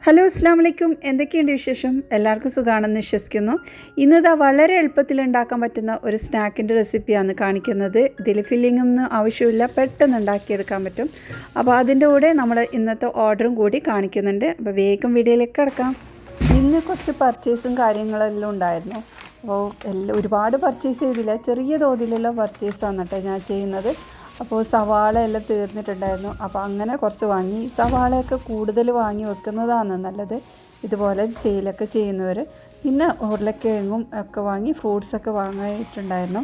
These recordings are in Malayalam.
ഹലോ അസ്സാം വലൈക്കും. എന്തൊക്കെയുണ്ട് വിശേഷം? എല്ലാവർക്കും സുഖമാണെന്ന് വിശ്വസിക്കുന്നു. ഇന്നിതാ വളരെ എളുപ്പത്തിൽ ഉണ്ടാക്കാൻ പറ്റുന്ന ഒരു സ്നാക്കിൻ്റെ റെസിപ്പിയാണ് കാണിക്കുന്നത്. ഇതിൽ ഫില്ലിംഗ് ഒന്നും ആവശ്യമില്ല, പെട്ടെന്ന് ഉണ്ടാക്കിയെടുക്കാൻ പറ്റും. അപ്പോൾ അതിൻ്റെ കൂടെ നമ്മൾ ഇന്നത്തെ ഓർഡറും കൂടി കാണിക്കുന്നുണ്ട്. അപ്പോൾ വേഗം വീഡിയോയിലേക്ക് കിടക്കാം. ഇന്ന് കുറച്ച് പർച്ചേസും കാര്യങ്ങളെല്ലാം ഉണ്ടായിരുന്നു. അപ്പോൾ ഒരുപാട് പർച്ചേസ് ചെയ്തില്ല, ചെറിയ തോതിലുള്ള പർച്ചേസാണ് കേട്ടോ ഞാൻ ചെയ്യുന്നത്. അപ്പോൾ സവാള എല്ലാം തീർന്നിട്ടുണ്ടായിരുന്നു. അപ്പോൾ അങ്ങനെ കുറച്ച് വാങ്ങി. സവാളയൊക്കെ കൂടുതൽ വാങ്ങി വെക്കുന്നതാണ് നല്ലത്, ഇതുപോലെ സെയിലൊക്കെ ചെയ്യുന്നവർ. പിന്നെ ഉരുളക്കിഴങ്ങും ഒക്കെ വാങ്ങി, ഫ്രൂട്ട്സൊക്കെ വാങ്ങിയിട്ടുണ്ടായിരുന്നു.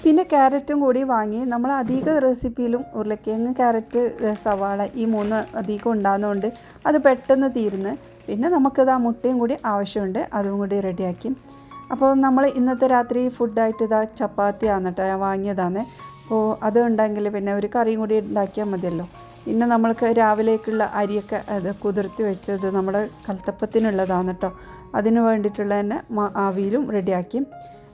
പിന്നെ ക്യാരറ്റും കൂടി വാങ്ങി. നമ്മൾ അധിക റെസിപ്പിയിലും ഉരുളക്കിഴങ്ങ്, ക്യാരറ്റ്, സവാള ഈ മൂന്ന് അധികം ഉണ്ടാകുന്നതുകൊണ്ട് അത് പെട്ടെന്ന് തീരുന്നു. പിന്നെ നമുക്കത് ആ മുട്ടയും കൂടി ആവശ്യമുണ്ട്, അതും കൂടി റെഡിയാക്കി. അപ്പോൾ നമ്മൾ ഇന്നത്തെ രാത്രി ഫുഡായിട്ട് ഇതാ ചപ്പാത്തിയാണ് കേട്ടോ ഞാൻ വാങ്ങിയതാണ്. അപ്പോൾ അത് ഉണ്ടെങ്കിൽ പിന്നെ ഒരു കറിയും കൂടി ഉണ്ടാക്കിയാൽ മതിയല്ലോ. പിന്നെ നമ്മൾക്ക് രാവിലേക്കുള്ള അരിയൊക്കെ അത് കുതിർത്തി വെച്ചത് നമ്മുടെ കൽത്തപ്പത്തിനുള്ളതാണ് കേട്ടോ. അതിന് വേണ്ടിയിട്ടുള്ള തന്നെ ആവിയിലും റെഡിയാക്കി.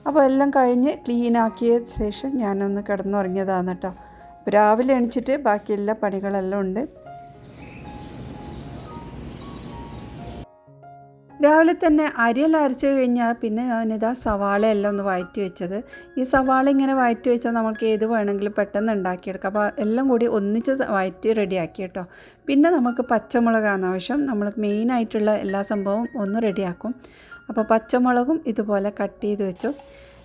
അപ്പോൾ എല്ലാം കഴിഞ്ഞ് ക്ലീനാക്കിയ ശേഷം ഞാനൊന്ന് കിടന്നുറങ്ങിയതാണ് കേട്ടോ. അപ്പോൾ രാവിലെ എണീച്ചിട്ട് ബാക്കി എല്ലാ പണികളെല്ലാം ഉണ്ട്. രാവിലെ തന്നെ അരിയെല്ലാം അരച്ച് കഴിഞ്ഞാൽ പിന്നെ ഞാനിതാ സവാളയെല്ലാം ഒന്ന് വഴറ്റി വെച്ചത്. ഈ സവാള ഇങ്ങനെ വഴറ്റി വെച്ചാൽ നമുക്ക് ഏത് വേണമെങ്കിലും പെട്ടെന്ന് ഉണ്ടാക്കിയെടുക്കാം. അപ്പോൾ എല്ലാം കൂടി ഒന്നിച്ച് വഴറ്റി റെഡിയാക്കി കേട്ടോ. പിന്നെ നമുക്ക് പച്ചമുളകാണ് ആവശ്യം. നമ്മൾ മെയിനായിട്ടുള്ള എല്ലാ സംഭവവും ഒന്ന് റെഡിയാക്കും. അപ്പോൾ പച്ചമുളകും ഇതുപോലെ കട്ട് ചെയ്ത് വെച്ചു.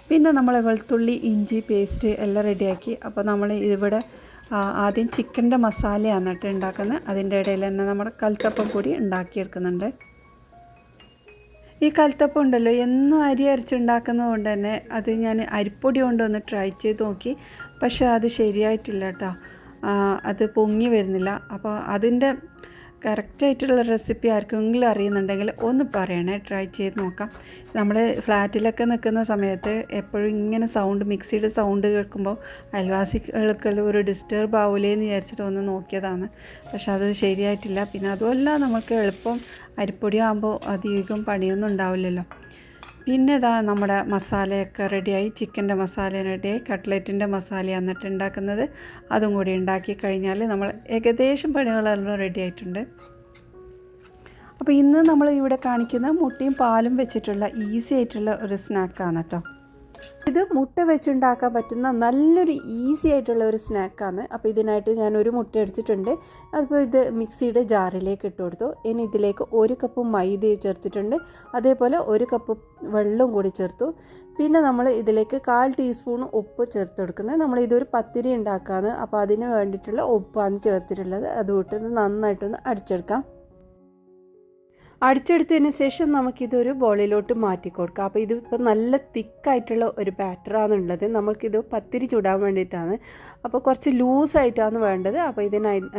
പിന്നെ നമ്മൾ വെളുത്തുള്ളി, ഇഞ്ചി പേസ്റ്റ് എല്ലാം റെഡിയാക്കി. അപ്പോൾ നമ്മൾ ഇവിടെ ആദ്യം ചിക്കൻ്റെ മസാലയാണ് കേട്ടോ ഉണ്ടാക്കുന്നത്. അതിൻ്റെ ഇടയിൽ തന്നെ നമ്മുടെ കൽത്തപ്പം കൂടി ഉണ്ടാക്കിയെടുക്കുന്നുണ്ട്. ഈ കൽത്തപ്പം ഉണ്ടല്ലോ, എന്നും അരി അരച്ചുണ്ടാക്കുന്നത് കൊണ്ട് തന്നെ അത് ഞാൻ അരിപ്പൊടി കൊണ്ടൊന്ന് ട്രൈ ചെയ്ത് നോക്കി. പക്ഷേ അത് ശരിയായിട്ടില്ല കേട്ടോ, അത് പൊങ്ങി വരുന്നില്ല. അപ്പോൾ അതിൻ്റെ കറക്റ്റായിട്ടുള്ള റെസിപ്പി ആർക്കെങ്കിലും അറിയുന്നുണ്ടെങ്കിൽ ഒന്ന് പറയണേ, ട്രൈ ചെയ്ത് നോക്കാം. നമ്മൾ ഫ്ലാറ്റിലൊക്കെ നിൽക്കുന്ന സമയത്ത് എപ്പോഴും ഇങ്ങനെ മിക്സിയുടെ സൗണ്ട് കേൾക്കുമ്പോൾ അയൽവാസികൾക്കെല്ലാം ഒരു ഡിസ്റ്റർബ് ആവില്ലേന്ന് വിചാരിച്ചിട്ട് ഒന്ന് നോക്കിയതാണ്. പക്ഷെ അത് ശരിയായിട്ടില്ല. പിന്നെ അതുമല്ല, നമുക്ക് എളുപ്പം അരിപ്പൊടി ആകുമ്പോൾ അധികം പണിയൊന്നും ഉണ്ടാവില്ലല്ലോ. പിന്നെ ഇതാ നമ്മുടെ മസാലയൊക്കെ റെഡിയായി. ചിക്കൻ്റെ മസാല റെഡിയായി, കട്ട്ലറ്റിൻ്റെ മസാല എന്നിട്ട് ഉണ്ടാക്കുന്നത്. അതും കൂടി ഉണ്ടാക്കി കഴിഞ്ഞാൽ നമ്മൾ ഏകദേശം പണികളെല്ലാം റെഡി ആയിട്ടുണ്ട്. അപ്പോൾ ഇന്ന് നമ്മൾ ഇവിടെ കാണിക്കുന്ന മുട്ടയും പാലും വെച്ചിട്ടുള്ള ഈസി ആയിട്ടുള്ള ഒരു സ്നാക്കാണ് കേട്ടോ. ഇത് മുട്ട വെച്ചുണ്ടാക്കാൻ പറ്റുന്ന നല്ലൊരു ഈസി ആയിട്ടുള്ള ഒരു സ്നാക്കാണ്. അപ്പോൾ ഇതിനായിട്ട് ഞാൻ ഒരു മുട്ട എടുത്തിട്ടുണ്ട്. അപ്പോൾ ഇത് മിക്സിയുടെ ജാറിലേക്ക് ഇട്ട് കൊടുത്തു. ഇനി ഇതിലേക്ക് 1 കപ്പ് മൈദ ചേർത്തിട്ടുണ്ട്. അതേപോലെ 1 കപ്പ് വെള്ളം കൂടി ചേർത്തു. പിന്നെ നമ്മൾ ഇതിലേക്ക് 1/4 ടീസ്പൂൺ ഉപ്പ് ചേർത്ത് കൊടുക്കുന്നത്. നമ്മളിതൊരു പത്തിരി ഉണ്ടാക്കാണ്, അപ്പോൾ അതിന് വേണ്ടിയിട്ടുള്ള ഉപ്പാണ് ചേർത്തിട്ടുള്ളത്. അത് വിട്ടിട്ട് നന്നായിട്ടൊന്ന് അടിച്ചെടുക്കാം. അടിച്ചെടുത്തതിന് ശേഷം നമുക്കിതൊരു ബോളിലോട്ട് മാറ്റി കൊടുക്കാം. അപ്പോൾ ഇതിപ്പോൾ നല്ല തിക്കായിട്ടുള്ള ഒരു ബാറ്ററാണുള്ളത്. നമുക്കിത് പത്തിരി ചുടാൻ വേണ്ടിയിട്ടാണ്. അപ്പോൾ കുറച്ച് ലൂസായിട്ടാണ് വേണ്ടത്. അപ്പോൾ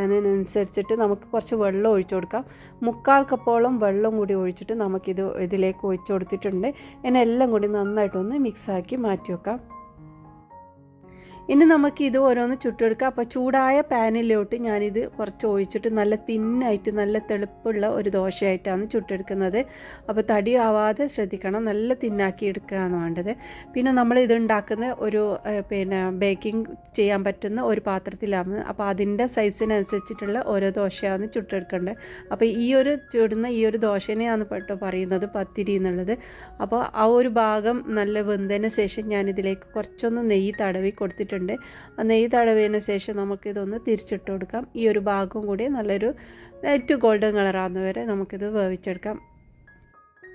അതിനനുസരിച്ചിട്ട് നമുക്ക് കുറച്ച് വെള്ളം ഒഴിച്ചു കൊടുക്കാം. 1/4 കപ്പോളം വെള്ളം കൂടി ഒഴിച്ചിട്ട് ഇതിലേക്ക് ഒഴിച്ചു കൊടുത്തിട്ടുണ്ട്. എല്ലാം കൂടി നന്നായിട്ടൊന്ന് മിക്സാക്കി മാറ്റി വെക്കാം. ഇനി നമുക്ക് ഇത് ഓരോന്ന് ചുട്ടെടുക്കാം. അപ്പോൾ ചൂടായ പാനിലോട്ട് ഞാനിത് കുറച്ച് ഒഴിച്ചിട്ട് നല്ല തിന്നായിട്ട് നല്ല തെളുപ്പുള്ള ഒരു ദോശയായിട്ടാണ് ചുട്ടെടുക്കുന്നത്. അപ്പോൾ തടി ആവാതെ ശ്രദ്ധിക്കണം, നല്ല തിന്നാക്കി എടുക്കുകയാണ് വേണ്ടത്. പിന്നെ നമ്മൾ ഇത് ഉണ്ടാക്കുന്ന ഒരു ബേക്കിംഗ് ചെയ്യാൻ പറ്റുന്ന ഒരു പാത്രത്തിലാണ്. അപ്പോൾ അതിൻ്റെ സൈസിനനുസരിച്ചിട്ടുള്ള ഓരോ ദോശയാണ് ചുട്ടെടുക്കേണ്ടത്. അപ്പോൾ ചുടുന്ന ഈ ഒരു ദോശനെയാണ് പറയുന്നത് പത്തിരി എന്നുള്ളത്. അപ്പോൾ ആ ഒരു ഭാഗം നല്ല വെന്തതിന് ശേഷം ഞാനിതിലേക്ക് കുറച്ചൊന്ന് നെയ്യ് തടവി കൊടുത്തിട്ടുണ്ട്. നെയ്യ് തടവിയതിന് ശേഷം നമുക്കിതൊന്ന് തിരിച്ചിട്ട് കൊടുക്കാം. ഈ ഒരു ഭാഗം കൂടി നല്ലൊരു ലൈറ്റ് ഗോൾഡൻ കളറാകുന്ന വരെ നമുക്കിത് വേവിച്ചെടുക്കാം.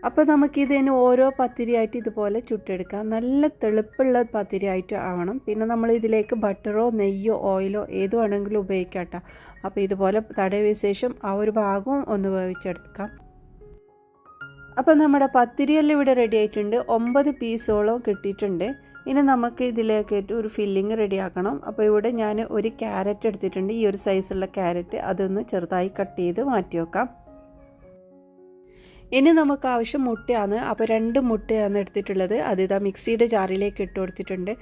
അപ്പോൾ നമുക്കിതിന് ഓരോ പത്തിരിയായിട്ട് ഇതുപോലെ ചുട്ടെടുക്കാം. നല്ല തെളുപ്പുള്ള പത്തിരിയായിട്ട് ആവണം. പിന്നെ നമ്മൾ ഇതിലേക്ക് ബട്ടറോ നെയ്യോ ഓയിലോ ഏത് വേണമെങ്കിലും ഉപയോഗിക്കാം കേട്ടോ. അപ്പോൾ ഇതുപോലെ തടവിയ ശേഷം ആ ഒരു ഭാഗവും ഒന്ന് വേവിച്ചെടുക്കാം. അപ്പോൾ നമ്മുടെ പത്തിരിയെല്ലാം ഇവിടെ റെഡി ആയിട്ടുണ്ട്. 9 പീസോളം കിട്ടിയിട്ടുണ്ട്. ഇനി നമുക്ക് ഇതിലേക്കായിട്ട് ഒരു ഫില്ലിങ് റെഡിയാക്കണം. അപ്പോൾ ഇവിടെ ഞാൻ ഒരു ക്യാരറ്റ് എടുത്തിട്ടുണ്ട്. ഈ ഒരു സൈസുള്ള ക്യാരറ്റ് അതൊന്ന് ചെറുതായി കട്ട് ചെയ്ത് മാറ്റി വെക്കാം. ഇനി നമുക്ക് ആവശ്യം മുട്ടയാണ്. അപ്പോൾ 2 മുട്ടയാണ് എടുത്തിട്ടുള്ളത്. അതിതാ മിക്സിയുടെ ജാറിലേക്ക് ഇട്ട് കൊടുത്തിട്ടുണ്ട്.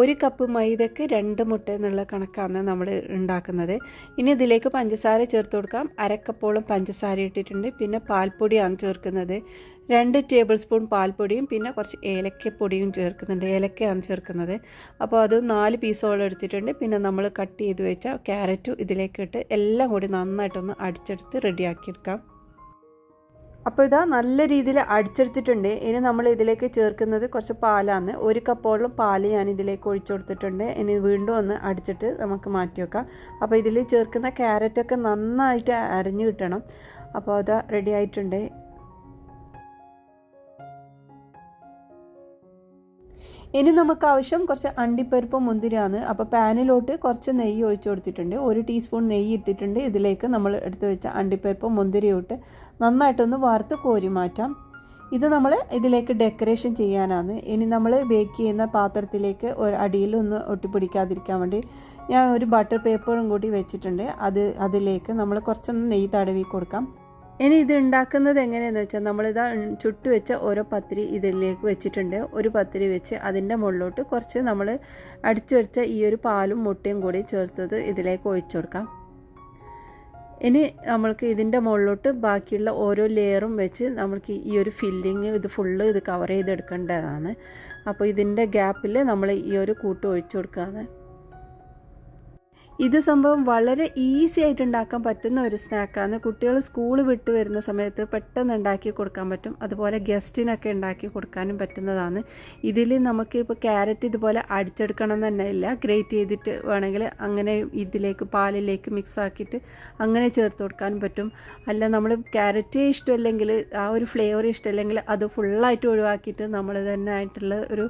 1 കപ്പ് മൈദക്ക് 2 മുട്ട എന്നുള്ള കണക്കാണ് നമ്മൾ ഉണ്ടാക്കുന്നത്. ഇനി ഇതിലേക്ക് പഞ്ചസാര ചേർത്ത് കൊടുക്കാം. 1/2 കപ്പോളം പഞ്ചസാര ഇട്ടിട്ടുണ്ട്. പിന്നെ പാൽപ്പൊടിയാണ് ചേർക്കുന്നത്. 2 ടേബിൾ സ്പൂൺ പാൽപ്പൊടിയും പിന്നെ കുറച്ച് ഏലക്കപ്പൊടിയും ചേർക്കുന്നുണ്ട്. ഏലക്കയാണ് ചേർക്കുന്നത്. അപ്പോൾ അത് 4 പീസോളം എടുത്തിട്ടുണ്ട്. പിന്നെ നമ്മൾ കട്ട് ചെയ്ത് വെച്ച ക്യാരറ്റും ഇതിലേക്ക് ഇട്ട് എല്ലാം കൂടി നന്നായിട്ടൊന്ന് അടിച്ചെടുത്ത് റെഡിയാക്കിയെടുക്കാം. അപ്പോൾ ഇതാ നല്ല രീതിയിൽ അടിച്ചെടുത്തിട്ടുണ്ട്. ഇനി നമ്മൾ ഇതിലേക്ക് ചേർക്കുന്നത് കുറച്ച് പാലാണ്. 1 കപ്പോളം പാല് ഞാൻ ഇതിലേക്ക് ഒഴിച്ചു കൊടുത്തിട്ടുണ്ട്. ഇനി വീണ്ടും ഒന്ന് അടിച്ചിട്ട് നമുക്ക് മാറ്റി വെക്കാം. അപ്പോൾ ഇതിൽ ചേർക്കുന്ന ക്യാരറ്റൊക്കെ നന്നായിട്ട് അരിഞ്ഞ് കിട്ടണം. അപ്പോൾ അത് റെഡി ആയിട്ടുണ്ട്. ഇനി നമുക്ക് ആവശ്യം കുറച്ച് അണ്ടിപ്പരിപ്പ് മുന്തിരിയാണ്. അപ്പോൾ പാനിലോട്ട് കുറച്ച് നെയ്യ് ഒഴിച്ചു കൊടുത്തിട്ടുണ്ട്. 1 ടീസ്പൂൺ നെയ്യ് ഇട്ടിട്ടുണ്ട്. ഇതിലേക്ക് നമ്മൾ എടുത്ത് വെച്ച അണ്ടിപ്പരിപ്പ് മുന്തിരി ഇട്ട് നന്നായിട്ടൊന്ന് വറുത്ത് കോരി മാറ്റാം. ഇത് നമ്മൾ ഇതിലേക്ക് ഡെക്കറേഷൻ ചെയ്യാനാണ്. ഇനി നമ്മൾ ബേക്ക് ചെയ്യുന്ന പാത്രത്തിലേക്ക് അടിയിലൊന്ന് ഒട്ടിപ്പിടിക്കാതിരിക്കാൻ വേണ്ടി ഞാൻ ഒരു ബട്ടർ പേപ്പറും കൂടി വെച്ചിട്ടുണ്ട്. അതിലേക്ക് നമ്മൾ കുറച്ചൊന്ന് നെയ്യ് തടവി കൊടുക്കാം. ഇനി ഇത് ഉണ്ടാക്കുന്നത് എങ്ങനെയാണെന്ന് വെച്ചാൽ നമ്മളിതാ ചുട്ട് വെച്ച ഓരോ പത്തിരി ഇതിലേക്ക് വെച്ചിട്ടുണ്ട്. ഒരു പത്തിരി വെച്ച് അതിൻ്റെ മുകളിലോട്ട് കുറച്ച് നമ്മൾ അടിച്ചു വെച്ച ഈ ഒരു പാലും മുട്ടയും കൂടി ചേർത്തത് ഇതിലേക്ക് ഒഴിച്ചു കൊടുക്കാം. ഇനി നമ്മൾക്ക് ഇതിൻ്റെ മുകളിലോട്ട് ബാക്കിയുള്ള ഓരോ ലെയറും വെച്ച് നമ്മൾക്ക് ഈ ഒരു ഫില്ലിങ് ഇത് ഫുള്ള് ഇത് കവർ ചെയ്തെടുക്കേണ്ടതാണ്. അപ്പോൾ ഇതിൻ്റെ ഗ്യാപ്പിൽ നമ്മൾ ഈ ഒരു കൂട്ട് ഒഴിച്ചു കൊടുക്കുകയാണ്. ഇത് സംഭവം വളരെ ഈസി ആയിട്ട് ഉണ്ടാക്കാൻ പറ്റുന്ന ഒരു സ്നാക്കാണ്. കുട്ടികൾ സ്കൂൾ വിട്ട് വരുന്ന സമയത്ത് പെട്ടെന്ന് ഉണ്ടാക്കി കൊടുക്കാൻ പറ്റും. അതുപോലെ ഗസ്റ്റിനൊക്കെ ഉണ്ടാക്കി കൊടുക്കാനും പറ്റുന്നതാണ്. ഇതിൽ നമുക്ക് ഇപ്പോൾ ക്യാരറ്റ് ഇതുപോലെ അടിച്ചെടുക്കണം തന്നെ ഇല്ല. ഗ്രേറ്റ് ചെയ്തിട്ട് വേണമെങ്കിൽ അങ്ങനെ ഇതിലേക്ക് പാലിലേക്ക് മിക്സ് ആക്കിയിട്ട് അങ്ങനെ ചേർത്ത് കൊടുക്കാനും പറ്റും. അല്ല നമ്മൾ ക്യാരറ്റ് ഇഷ്ടമല്ലെങ്കിൽ ആ ഒരു ഫ്ലേവർ ഇഷ്ടമല്ലെങ്കിൽ അത് ഫുള്ളായിട്ട് ഒഴിവാക്കിയിട്ട് നമ്മൾ തന്നെ ആയിട്ടുള്ള ഒരു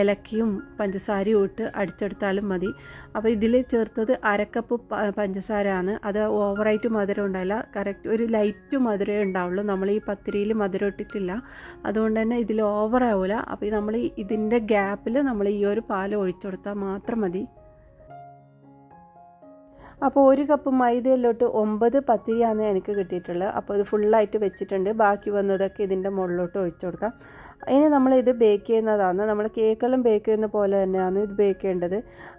ഏലക്കയും പഞ്ചസാരയും ഇട്ട് അടിച്ചെടുത്താലും മതി. അപ്പോൾ ഇതിൽ ചേർത്തത് 1/2 കപ്പ് പഞ്ചസാരയാണ്. അത് ഓവറായിട്ട് മധുരം ഉണ്ടാവില്ല. കറക്റ്റ് ഒരു ലൈറ്റ് മധുരമേ ഉണ്ടാവുള്ളൂ. നമ്മൾ ഈ പത്തിരിയിൽ മധുരം ഇട്ടിട്ടില്ല. അതുകൊണ്ട് തന്നെ ഇതിൽ ഓവറാവില്ല. അപ്പോൾ നമ്മൾ ഇതിൻ്റെ ഗ്യാപ്പിൽ നമ്മൾ ഈ ഒരു പാൽ ഒഴിച്ചു കൊടുത്താൽ മാത്രം മതി. അപ്പോൾ 1 കപ്പ് മൈദയിലോട്ട് 9 പത്തിരിയാണ് എനിക്ക് കിട്ടിയിട്ടുള്ളത്. അപ്പോൾ ഇത് ഫുള്ളായിട്ട് വെച്ചിട്ടുണ്ട്. ബാക്കി വന്നതൊക്കെ ഇതിൻ്റെ മുകളിലോട്ട് ഒഴിച്ചു കൊടുക്കാം. ഇനി നമ്മളിത് ബേക്ക് ചെയ്യുന്നതാണ്. നമ്മൾ കേക്കെല്ലാം ബേക്ക് ചെയ്യുന്ന പോലെ തന്നെയാണ് ഇത് ബേക്ക് ചെയ്യേണ്ടത്.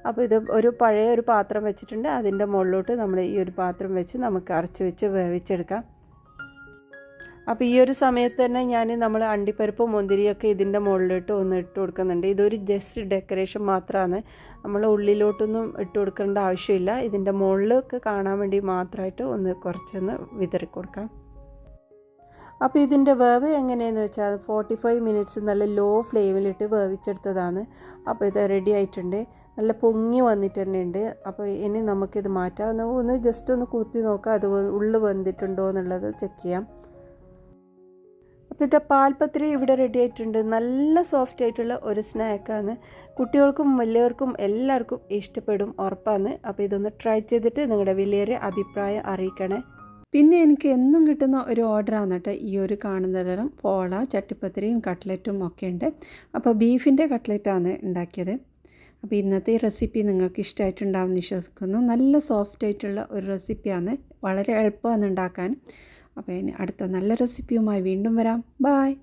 അപ്പോൾ ഇത് പഴയ ഒരു പാത്രം വെച്ചിട്ടുണ്ട്. അതിൻ്റെ മുകളിലോട്ട് നമ്മൾ ഈ ഒരു പാത്രം വെച്ച് നമുക്ക് അടച്ച് വെച്ച് വേവിച്ചെടുക്കാം. അപ്പോൾ ഈ ഒരു സമയത്ത് തന്നെ നമ്മൾ അണ്ടിപ്പരിപ്പും മുന്തിരിയൊക്കെ ഇതിൻ്റെ മുകളിലോട്ട് ഒന്ന് ഇട്ട് കൊടുക്കുന്നുണ്ട്. ഇതൊരു ജസ്റ്റ് ഡെക്കറേഷൻ മാത്രമാണ്. നമ്മൾ ഉള്ളിലോട്ടൊന്നും ഇട്ട് കൊടുക്കേണ്ട ആവശ്യമില്ല. ഇതിൻ്റെ മുകളിലൊക്കെ കാണാൻ വേണ്ടി മാത്രമായിട്ട് കുറച്ചൊന്ന് വിതറി കൊടുക്കാം. അപ്പോൾ ഇതിൻ്റെ വേവ് എങ്ങനെയെന്ന് വെച്ചാൽ 45 മിനിറ്റ്സ് നല്ല ലോ ഫ്ലെയിമിലിട്ട് വേവിച്ചെടുത്തതാണ്. അപ്പോൾ ഇത് റെഡി ആയിട്ടുണ്ട്. നല്ല പൊങ്ങി വന്നിട്ട് തന്നെ ഉണ്ട്. അപ്പോൾ ഇനി നമുക്കിത് മാറ്റാം. ഒന്ന് ജസ്റ്റ് ഒന്ന് കുത്തി നോക്കാം അത് ഉള്ളു വെന്തിട്ടുണ്ടോ എന്നുള്ളത് ചെക്ക് ചെയ്യാം. അപ്പോൾ ഇത് പാൽപത്രി ഇവിടെ റെഡി ആയിട്ടുണ്ട്. നല്ല സോഫ്റ്റ് ആയിട്ടുള്ള ഒരു സ്നാക്കാണ്. കുട്ടികൾക്കും വലിയവർക്കും എല്ലാവർക്കും ഇഷ്ടപ്പെടും, ഉറപ്പാണ്. അപ്പോൾ ഇതൊന്ന് ട്രൈ ചെയ്തിട്ട് നിങ്ങളുടെ വലിയൊരു അഭിപ്രായം അറിയിക്കണേ. പിന്നെ എനിക്ക് എന്നും കിട്ടുന്ന ഒരു ഓർഡറാണ് കേട്ടോ ഈ ഒരു കാണുന്നതെല്ലാം. പോള, ചട്ടിപ്പത്തിരിയും കട്ട്ലറ്റും ഒക്കെ ഉണ്ട്. അപ്പോൾ ബീഫിൻ്റെ കട്ട്ലറ്റാണ് ഉണ്ടാക്കിയത്. അപ്പോൾ ഇന്നത്തെ ഈ റെസിപ്പി നിങ്ങൾക്ക് ഇഷ്ടമായിട്ടുണ്ടാവുമെന്ന് വിശ്വസിക്കുന്നു. നല്ല സോഫ്റ്റ് ആയിട്ടുള്ള ഒരു റെസിപ്പിയാണ്. വളരെ എളുപ്പമാണ് ഉണ്ടാക്കാൻ. അപ്പോൾ ഇനി അടുത്ത നല്ല റെസിപ്പിയുമായി വീണ്ടും വരാം. ബായ്.